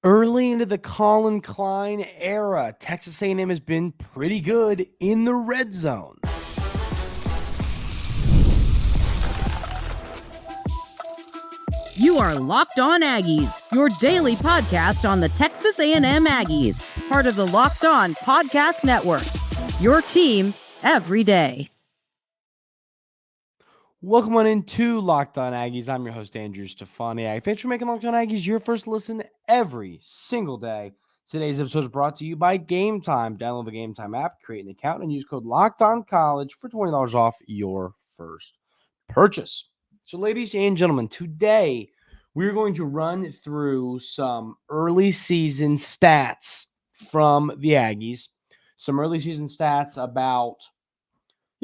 Early into the Collin Klein era, Texas A&M has been pretty good in the red zone. You are Locked On Aggies, your daily podcast on the Texas A&M Aggies, part of the Locked On Podcast Network, your team every day. Welcome on into Locked On Aggies. I'm your host, Andrew Stefaniak. Thanks for making Locked On Aggies your first listen every single day. Today's episode is brought to you by Game Time. Download the Game Time app, create an account, and use code LOCKEDONCollege for $20 off your first purchase. So, ladies and gentlemen, today we're going to run through some early season stats from the Aggies. Some early season stats about,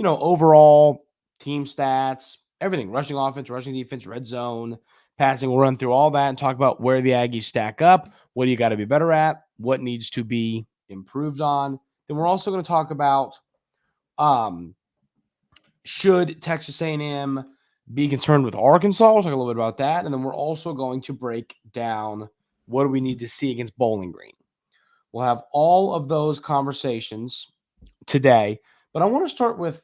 overall team stats, everything, rushing offense, rushing defense, red zone, passing. We'll run through all that and talk about where the Aggies stack up, what do you got to be better at, what needs to be improved on. Then we're also going to talk about should Texas A&M be concerned with Arkansas. We'll talk a little bit about that. And then we're also going to break down what do we need to see against Bowling Green. We'll have all of those conversations today. But I want to start with,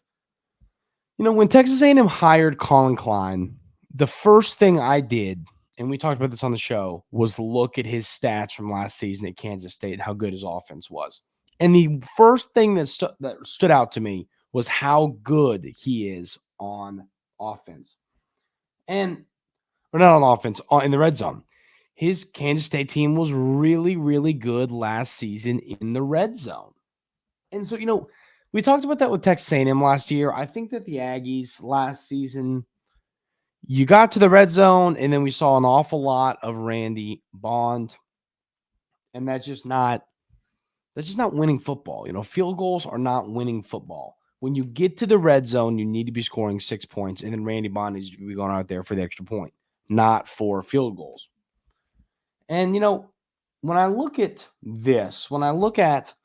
when Texas A&M hired Collin Klein, the first thing I did, and we talked about this on the show, was look at his stats from last season at Kansas State and how good his offense was. And the first thing that stood out to me was how good he is on offense. Or not on offense, in the red zone. His Kansas State team was really, really good last season in the red zone. And so, we talked about that with Texas A&M last year. I think that the Aggies last season, you got to the red zone, and then we saw an awful lot of Randy Bond. And that's just not winning football. Field goals are not winning football. When you get to the red zone, you need to be scoring 6 points, and then Randy Bond needs to be going out there for the extra point, not for field goals. And, when I look at this, when I look at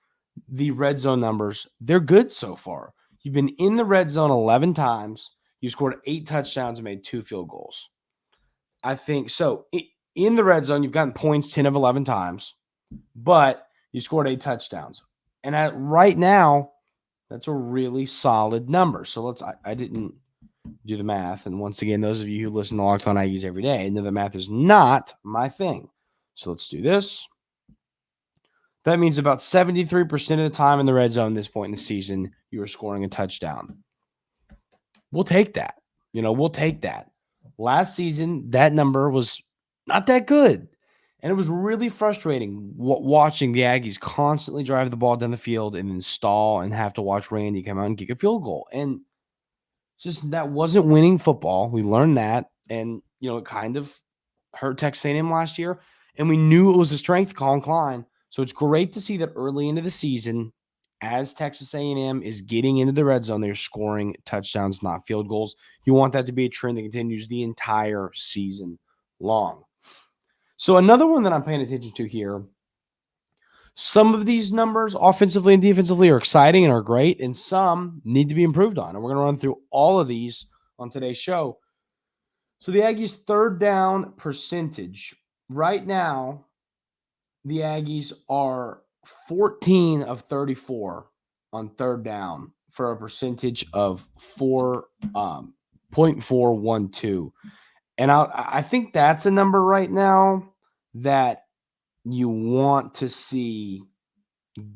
the red zone numbers, they're good so far. You've been in the red zone 11 times. You scored 8 touchdowns and made 2 field goals. I think so. In the red zone, you've gotten points 10 of 11 times, but you scored 8 touchdowns. And right now, that's a really solid number. So I didn't do the math. And once again, those of you who listen to Locked On Aggies every day know the math is not my thing. So let's do this. That means about 73% of the time in the red zone at this point in the season, you are scoring a touchdown. We'll take that. We'll take that. Last season, that number was not that good. And it was really frustrating watching the Aggies constantly drive the ball down the field and then stall and have to watch Randy come out and kick a field goal. And just that wasn't winning football. We learned that. And, it kind of hurt Texas A&M last year. And we knew it was a strength, Collin Klein. So it's great to see that early into the season, as Texas A&M is getting into the red zone, they're scoring touchdowns, not field goals. You want that to be a trend that continues the entire season long. So another one that I'm paying attention to here, some of these numbers offensively and defensively are exciting and are great, and some need to be improved on. And we're going to run through all of these on today's show. So the Aggies' third down percentage. Right now, the Aggies are 14 of 34 on third down for a percentage of 4.412. And I think that's a number right now that you want to see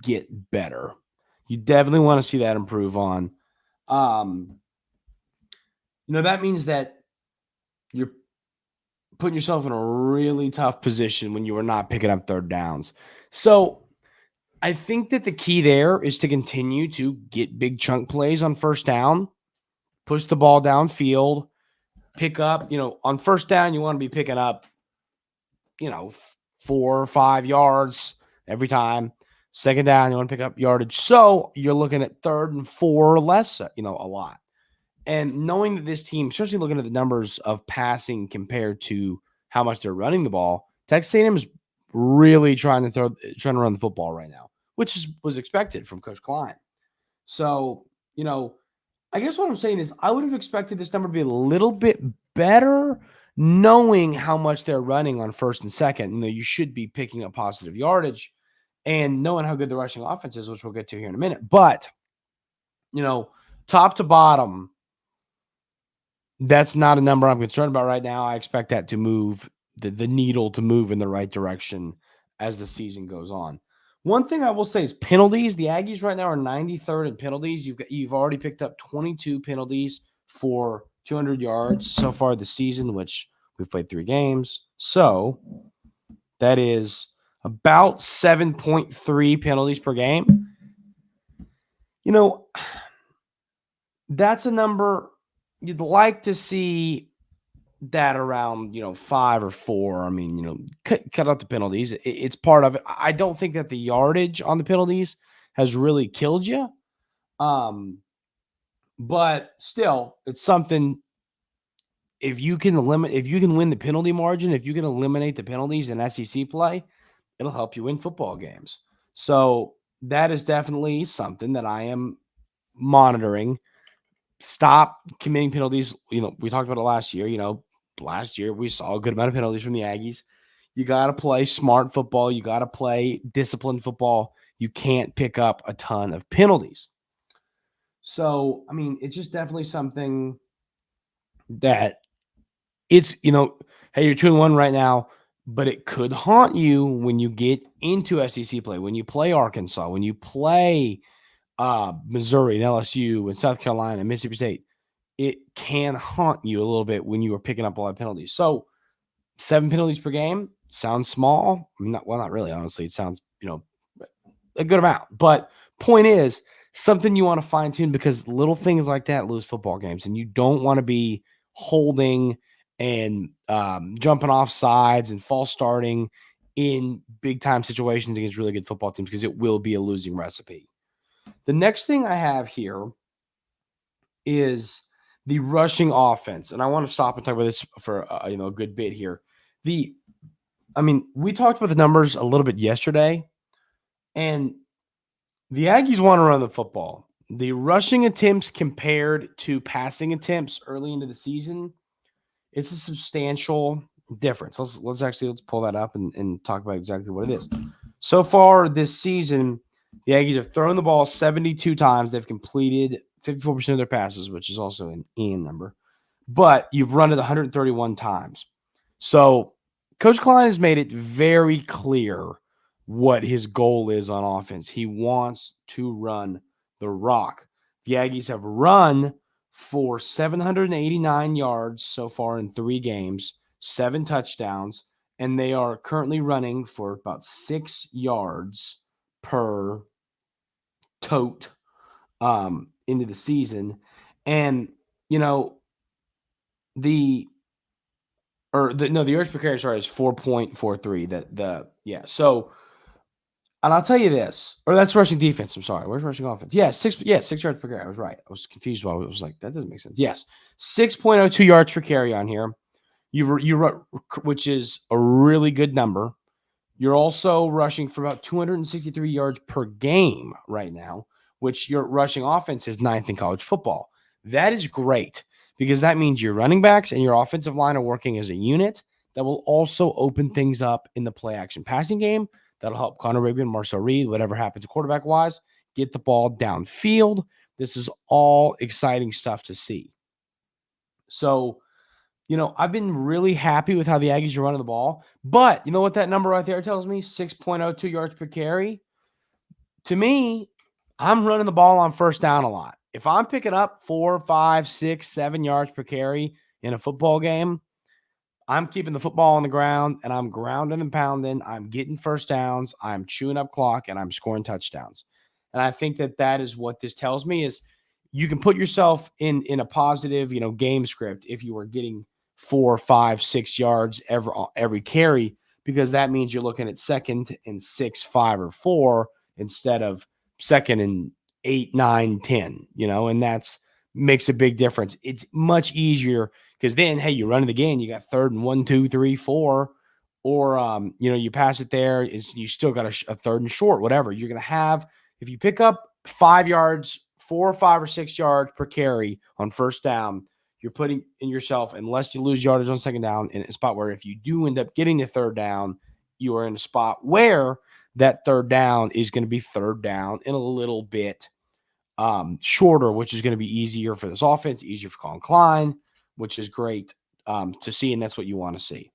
get better. You definitely want to see that improve on. That means that you're putting yourself in a really tough position when you are not picking up third downs. So I think that the key there is to continue to get big chunk plays on first down, push the ball downfield, pick up, on first down, you want to be picking up, 4 or 5 yards every time. Second down, you want to pick up yardage. So you're looking at third and 4 or less, a lot. And knowing that this team, especially looking at the numbers of passing compared to how much they're running the ball, Texas A&M is really trying to run the football right now, which was expected from Coach Klein. So, I guess what I'm saying is I would have expected this number to be a little bit better, knowing how much they're running on first and second, you should be picking up positive yardage and knowing how good the rushing offense is, which we'll get to here in a minute. But, top to bottom, that's not a number I'm concerned about right now. I expect that to move, the needle to move in the right direction as the season goes on. One thing I will say is penalties. The Aggies right now are 93rd in penalties. You've already picked up 22 penalties for 200 yards so far this season, which we've played 3 games. So that is about 7.3 penalties per game. That's a number you'd like to see that around, 5 or 4. I mean, cut out the penalties. It's part of it. I don't think that the yardage on the penalties has really killed you. But still, it's something. If you can win the penalty margin, if you can eliminate the penalties in SEC play, it'll help you win football games. So that is definitely something that I am monitoring. Stop committing penalties. We talked about it last year. Last year we saw a good amount of penalties from the Aggies. You got to play smart football. You got to play disciplined football. You can't pick up a ton of penalties. So, it's just definitely something that it's, hey, you're 2-1 right now, but it could haunt you when you get into SEC play, when you play Arkansas, when you play Missouri and LSU and South Carolina and Mississippi State. It can haunt you a little bit when you are picking up a lot of penalties. So 7 penalties per game sounds small. Not really, honestly. It sounds, a good amount. But point is, something you want to fine tune, because little things like that lose football games, and you don't want to be holding and jumping off sides and false starting in big time situations against really good football teams, because it will be a losing recipe. The next thing I have here is the rushing offense. And I want to stop and talk about this for a good bit here. We talked about the numbers a little bit yesterday, and the Aggies want to run the football. The rushing attempts compared to passing attempts early into the season, it's a substantial difference. Let's pull that up and talk about exactly what it is. So far this season, the Aggies have thrown the ball 72 times. They've completed 54% of their passes, which is also an E&M number. But you've run it 131 times. So Coach Klein has made it very clear what his goal is on offense. He wants to run the rock. The Aggies have run for 789 yards so far in 3 games, 7 touchdowns, and they are currently running for about 6 yards per tote into the season. And, the yards per carry, is 4.43. So, and I'll tell you this, or that's rushing defense. I'm sorry. Where's rushing offense? 6 yards per carry. I was right. I was confused while I was like, that doesn't make sense. Yes. 6.02 yards per carry on here. Which is a really good number. You're also rushing for about 263 yards per game right now, which your rushing offense is 9th in college football. That is great, because that means your running backs and your offensive line are working as a unit. That will also open things up in the play action passing game. That'll help Connor Rigby and Marcel Reed, whatever happens quarterback wise, get the ball downfield. This is all exciting stuff to see. So, I've been really happy with how the Aggies are running the ball. But you know what that number right there tells me? 6.02 yards per carry. To me, I'm running the ball on first down a lot. If I'm picking up 4, 5, 6, 7 yards per carry in a football game, I'm keeping the football on the ground, and I'm grounding and pounding. I'm getting first downs. I'm chewing up clock, and I'm scoring touchdowns. And I think that is what this tells me, is you can put yourself in a positive, game script if you were getting 4, 5, 6 yards every carry, because that means you're looking at 2nd and 6, 5, or 4 instead of 2nd and 8, 9, 10, and that's makes a big difference. It's much easier, because then, hey, you run it again, you got 3rd and 1, 2, 3, 4, or you pass it there, you still got a 3rd and short, whatever. You're going to have, if you pick up 5 yards, 4, 5, or 6 yards per carry on first down, you're putting in yourself, unless you lose yardage on second down, in a spot where if you do end up getting a third down, you are in a spot where that third down is going to be third down in a little bit shorter, which is going to be easier for this offense, easier for Collin Klein, which is great to see, and that's what you want to see.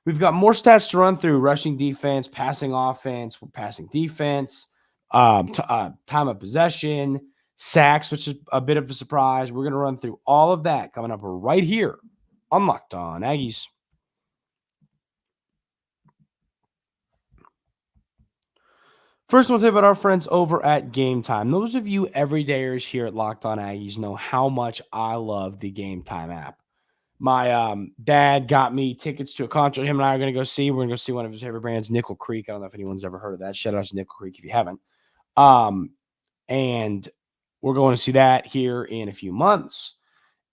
We've got more stats to run through: rushing defense, passing offense, passing defense, time of possession, sacks, which is a bit of a surprise. We're going to run through all of that coming up right here on Locked On Aggies. First, I want to tell you about our friends over at Game Time. Those of you everydayers here at Locked On Aggies know how much I love the Game Time app. My dad got me tickets to a concert him and I are going to go see. We're going to go see one of his favorite bands, Nickel Creek. I don't know if anyone's ever heard of that. Shout out to Nickel Creek if you haven't. And we're going to see that here in a few months.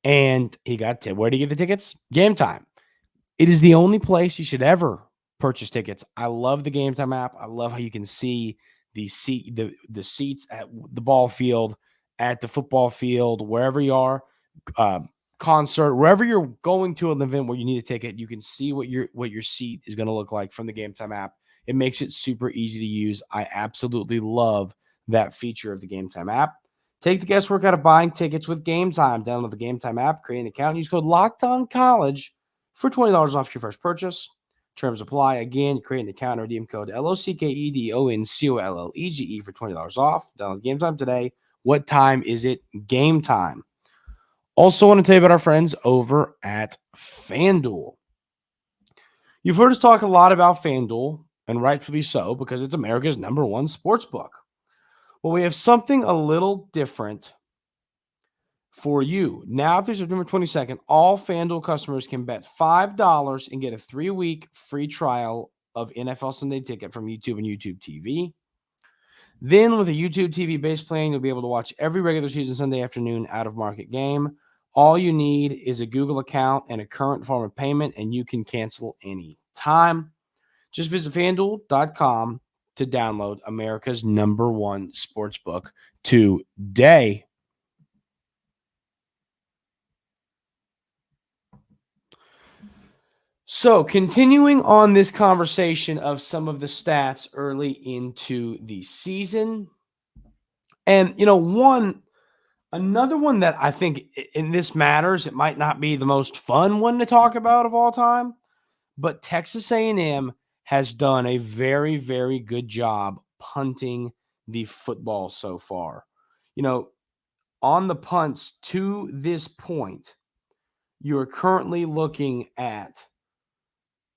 And he got where did he get the tickets? Game Time. It is the only place you should ever purchase tickets. I love the Game Time app. I love how you can see the seats at the ball field, at the football field, wherever you are, concert, wherever you're going to an event where you need a ticket, you can see what your seat is going to look like from the Game Time app. It makes it super easy to use. I absolutely love that feature of the Game Time app. Take the guesswork out of buying tickets with Game Time. Download the Game Time app, create an account, and use code LOCKEDONCollege for $20 off your first purchase. Terms apply. Again, create an account and redeem code LOCKEDONCOLLEGE for $20 off. Download Game Time today. What time is it? Game time. Also want to tell you about our friends over at FanDuel. You've heard us talk a lot about FanDuel, and rightfully so, because it's America's #1 sports book. Well, we have something a little different for you. Now through September 22nd, all FanDuel customers can bet $5 and get a 3-week free trial of NFL Sunday Ticket from YouTube and YouTube TV. Then with a YouTube TV-based plan, you'll be able to watch every regular season Sunday afternoon out-of-market game. All you need is a Google account and a current form of payment, and you can cancel any time. Just visit FanDuel.com to download America's #1 sportsbook today. So, continuing on this conversation of some of the stats early into the season. And, another one that I think in this matters, it might not be the most fun one to talk about of all time, but Texas A&M has done a very, very good job punting the football so far. On the punts to this point, you are currently looking at,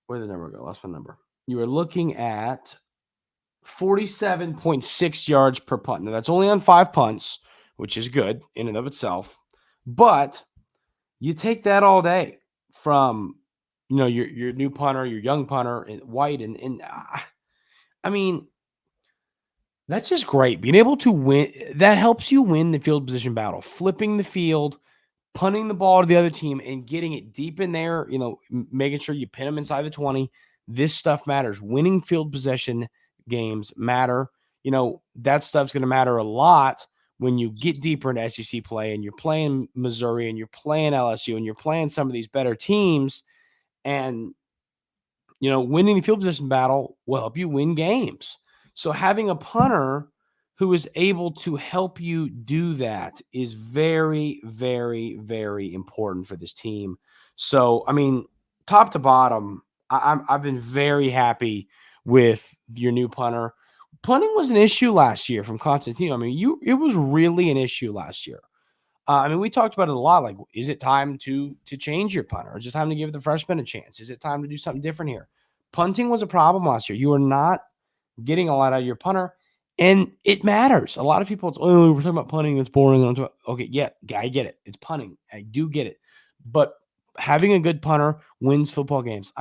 where did the number go? Lost my number. You are looking at 47.6 yards per punt. Now, that's only on 5 punts, which is good in and of itself. But you take that all day from, your new punter, your young punter, and White, and I mean, that's just great. Being able to win, that helps you win the field position battle. Flipping the field, punting the ball to the other team, and getting it deep in there, making sure you pin them inside the 20. This stuff matters. Winning field possession games matter. That stuff's going to matter a lot when you get deeper into SEC play and you're playing Missouri and you're playing LSU and you're playing some of these better teams. And, winning the field position battle will help you win games. So having a punter who is able to help you do that is very, very, very important for this team. So, top to bottom, I've been very happy with your new punter. Punting was an issue last year from Constantino. It was really an issue last year. We talked about it a lot. Like, is it time to change your punter? Is it time to give the freshman a chance? Is it time to do something different here? Punting was a problem last year. You are not getting a lot out of your punter, and it matters. A lot of people, we're talking about punting. That's boring. Okay, yeah, I get it. It's punting. I do get it. But having a good punter wins football games.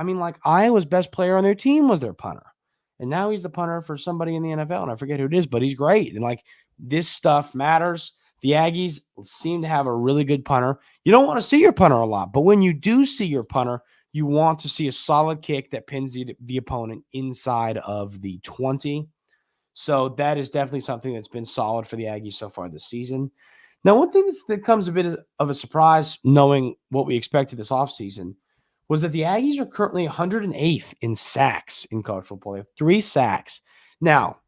Iowa's best player on their team was their punter. And now he's the punter for somebody in the NFL, and I forget who it is, but he's great. And, this stuff matters. The Aggies seem to have a really good punter. You don't want to see your punter a lot, but when you do see your punter, you want to see a solid kick that pins the opponent inside of the 20. So that is definitely something that's been solid for the Aggies so far this season. Now, one thing that comes a bit of a surprise, knowing what we expected this offseason, was that the Aggies are currently 108th in sacks in college football. They have 3 sacks. Now,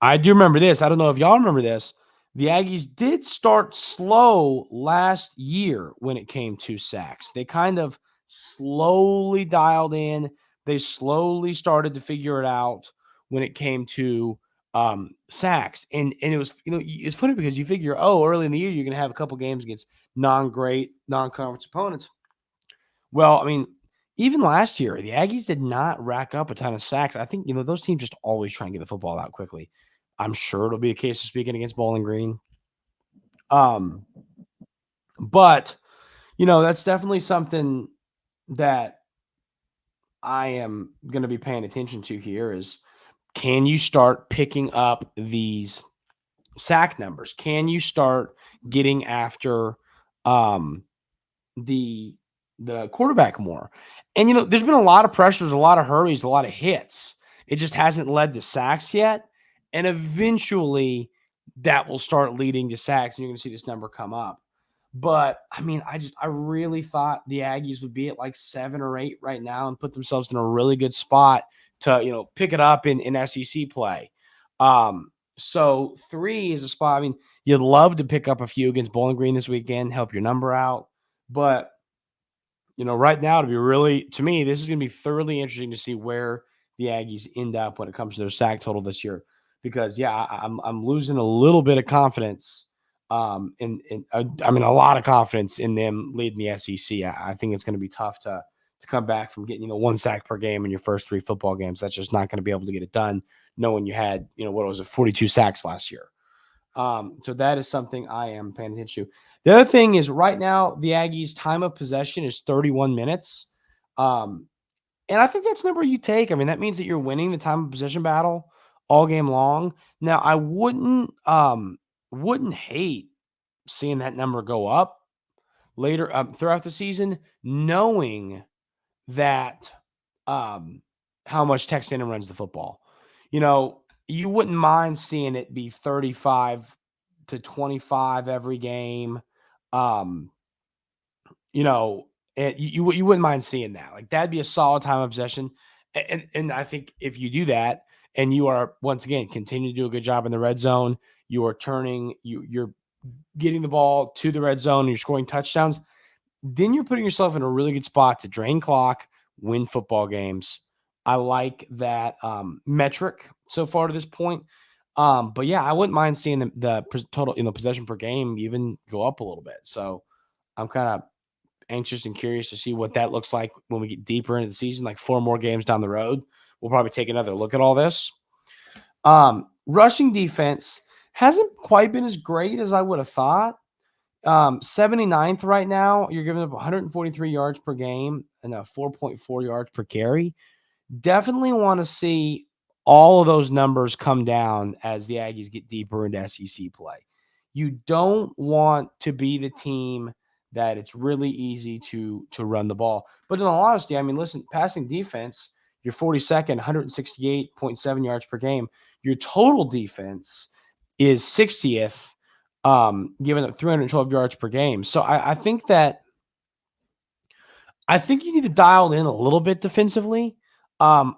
I do remember this. I don't know if y'all remember this. The Aggies did start slow last year when it came to sacks. They kind of slowly dialed in. They slowly started to figure it out when it came to sacks. And it was, it's funny because you figure, early in the year, you're going to have a couple games against non-great, non-conference opponents. Well, I mean, even last year, the Aggies did not rack up a ton of sacks. I think, those teams just always try and get the football out quickly. I'm sure it'll be a case of speaking against Bowling Green. But, that's definitely something that I am going to be paying attention to here is, can you start picking up these sack numbers? Can you start getting after the quarterback more? And, there's been a lot of pressures, a lot of hurries, a lot of hits. It just hasn't led to sacks yet. And eventually that will start leading to sacks, and you're going to see this number come up. But, I mean, I really thought the Aggies would be at like 7 or 8 right now and put themselves in a really good spot to, pick it up in SEC play. So 3 is a spot. I mean, you'd love to pick up a few against Bowling Green this weekend, help your number out. But, right now, to me, this is going to be thoroughly interesting to see where the Aggies end up when it comes to their sack total this year. Because, I'm losing a little bit of confidence. A lot of confidence in them leading the SEC. I think it's going to be tough to come back from getting, 1 sack per game in your first 3 football games. That's just not going to be able to get it done, knowing you had, 42 sacks last year. So that is something I am paying attention to. The other thing is right now, the Aggies' time of possession is 31 minutes. And I think that's a number you take. I mean, that means that you're winning the time of possession battle all game long. Now, I wouldn't hate seeing that number go up later throughout the season, knowing that how much Texas A&M runs the football. You wouldn't mind seeing it be 35 to 25 every game. You wouldn't mind seeing that. Like, that'd be a solid time of possession. And I think if you do that and you are, once again, continue to do a good job in the red zone, you are you're getting the ball to the red zone, and you're scoring touchdowns, then you're putting yourself in a really good spot to drain clock, win football games. I like that metric so far to this point. But yeah, I wouldn't mind seeing the total, possession per game even go up a little bit. So I'm kind of anxious and curious to see what that looks like when we get deeper into the season, like 4 more games down the road. We'll probably take another look at all this. Rushing defense hasn't quite been as great as I would have thought. 79th right now. You're giving up 143 yards per game and 4.4 yards per carry. Definitely want to see all of those numbers come down as the Aggies get deeper into SEC play. You don't want to be the team that it's really easy to run the ball. But in all honesty, I mean, listen, passing defense, you're 42nd, 168.7 yards per game. Your total defense is 60th, giving up 312 yards per game. So I think you need to dial in a little bit defensively. I'm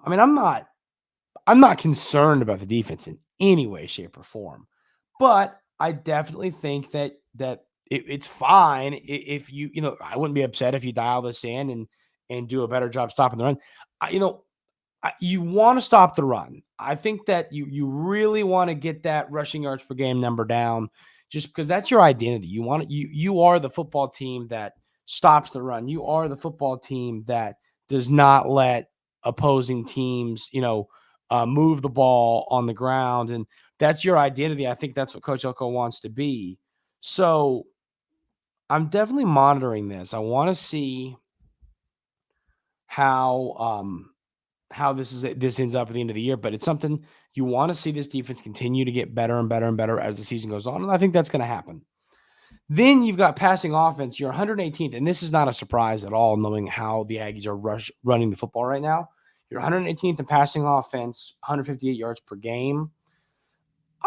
not concerned about the defense in any way, shape, or form, but I definitely think that it's fine if I wouldn't be upset if you dial this in and do a better job stopping the run. You want to stop the run. I think that you really want to get that rushing yards per game number down, just because that's your identity. You are the football team that stops the run. You are the football team that does not let opposing teams, move the ball on the ground. And that's your identity. I think that's what Coach Elko wants to be. So I'm definitely monitoring this. I want to see how this ends up at the end of the year, but it's something you want to see this defense continue to get better and better and better as the season goes on. And I think that's going to happen. Then you've got passing offense. You're 118th, and this is not a surprise at all, knowing how the Aggies are running the football right now. You're 118th in passing offense, 158 yards per game.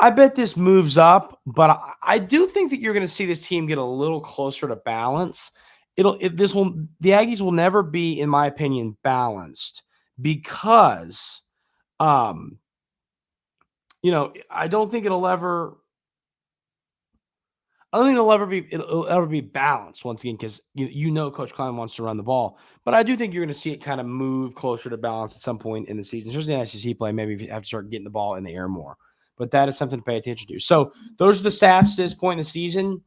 I bet this moves up, but I do think that you're going to see this team get a little closer to balance. The Aggies will never be, in my opinion, balanced because, I don't think it'll ever be balanced once again because Coach Klein wants to run the ball, but I do think you're going to see it kind of move closer to balance at some point in the season, especially in SEC play. Maybe if you have to start getting the ball in the air more, but that is something to pay attention to. So those are the stats to this point in the season.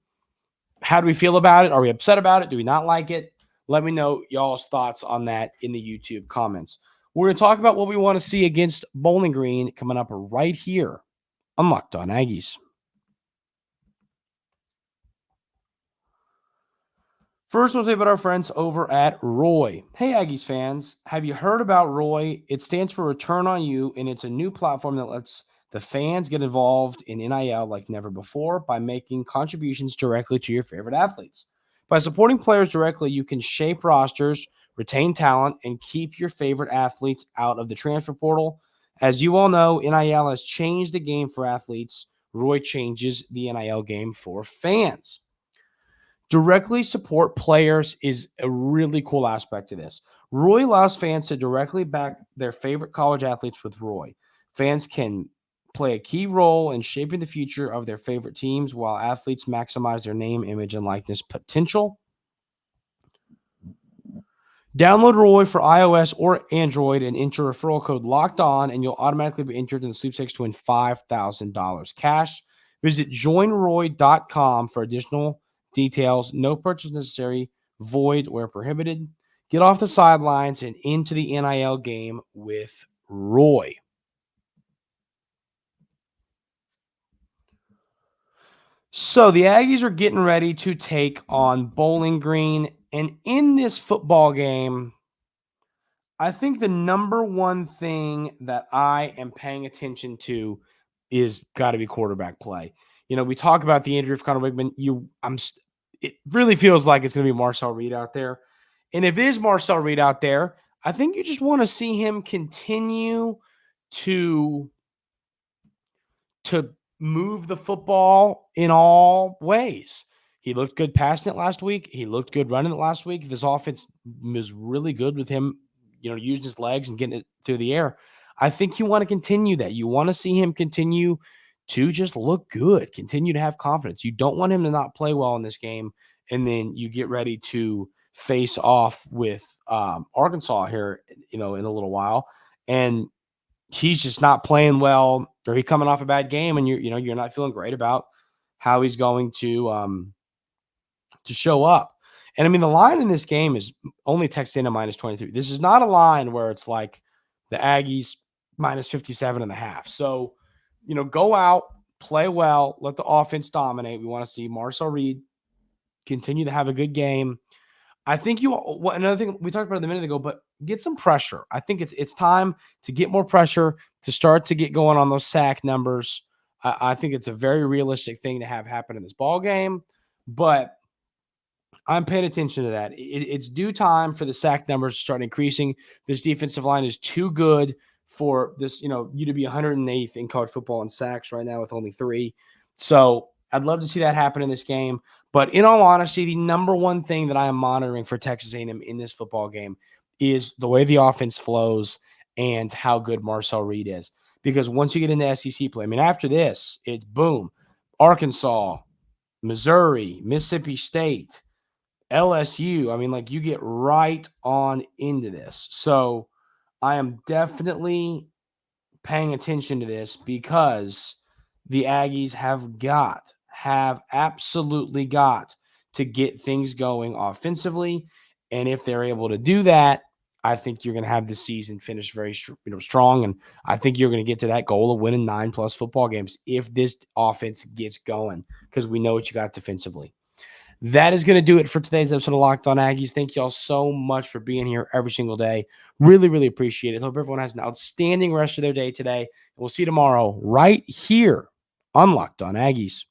How do we feel about it? Are we upset about it? Do we not like it? Let me know y'all's thoughts on that in the YouTube comments. We're going to talk about what we want to see against Bowling Green coming up right here on Locked On Aggies. First, we'll talk about our friends over at Roy. Hey, Aggies fans, have you heard about Roy? It stands for Return on You, and it's a new platform that lets the fans get involved in NIL like never before by making contributions directly to your favorite athletes. By supporting players directly, you can shape rosters, retain talent, and keep your favorite athletes out of the transfer portal. As you all know, NIL has changed the game for athletes. Roy changes the NIL game for fans. Directly support players is a really cool aspect of this. Roy allows fans to directly back their favorite college athletes with Roy. Fans can play a key role in shaping the future of their favorite teams while athletes maximize their name, image, and likeness potential. Download Roy for iOS or Android and enter referral code Locked On, and you'll automatically be entered in the sweepstakes to win $5,000 cash. Visit joinroy.com for additional details. No purchase necessary. Void where prohibited. Get off the sidelines and into the NIL game with Roy. So the Aggies are getting ready to take on Bowling Green. And in this football game, I think the number one thing that I am paying attention to is got to be quarterback play. We talk about the injury of Connor Wigman. It really feels like it's going to be Marcel Reed out there. And if it is Marcel Reed out there, I think you just want to see him continue to move the football in all ways. He looked good passing it last week. He looked good running it last week. This offense was really good with him, using his legs and getting it through the air. I think you want to continue that. You want to see him continue to just look good, continue to have confidence. You don't want him to not play well in this game, and then you get ready to face off with Arkansas here, in a little while, and he's just not playing well, or he's coming off a bad game, and you're not feeling great about how he's going to show up. And I mean, the line in this game is only Texas A&M minus 23. This is not a line where it's like the Aggies minus 57.5. So, go out, play well, let the offense dominate. We want to see Marcel Reed continue to have a good game. I think another thing we talked about a minute ago, but get some pressure. I think it's time to get more pressure, to start to get going on those sack numbers. I think it's a very realistic thing to have happen in this ball game, but I'm paying attention to that. It's due time for the sack numbers to start increasing. This defensive line is too good for this, you to be 108th in college football in sacks right now with only 3. So I'd love to see that happen in this game. But in all honesty, the number one thing that I am monitoring for Texas A&M in this football game is the way the offense flows and how good Marcel Reed is. Because once you get into SEC play, after this, it's boom. Arkansas, Missouri, Mississippi State, LSU. You get right on into this. So I am definitely paying attention to this because the Aggies have absolutely got to get things going offensively. And if they're able to do that, I think you're going to have the season finish very strong. And I think you're going to get to that goal of winning 9+ football games if this offense gets going, because we know what you got defensively. That is going to do it for today's episode of Locked On Aggies. Thank you all so much for being here every single day. Really, really appreciate it. Hope everyone has an outstanding rest of their day today. And we'll see you tomorrow right here on Locked On Aggies.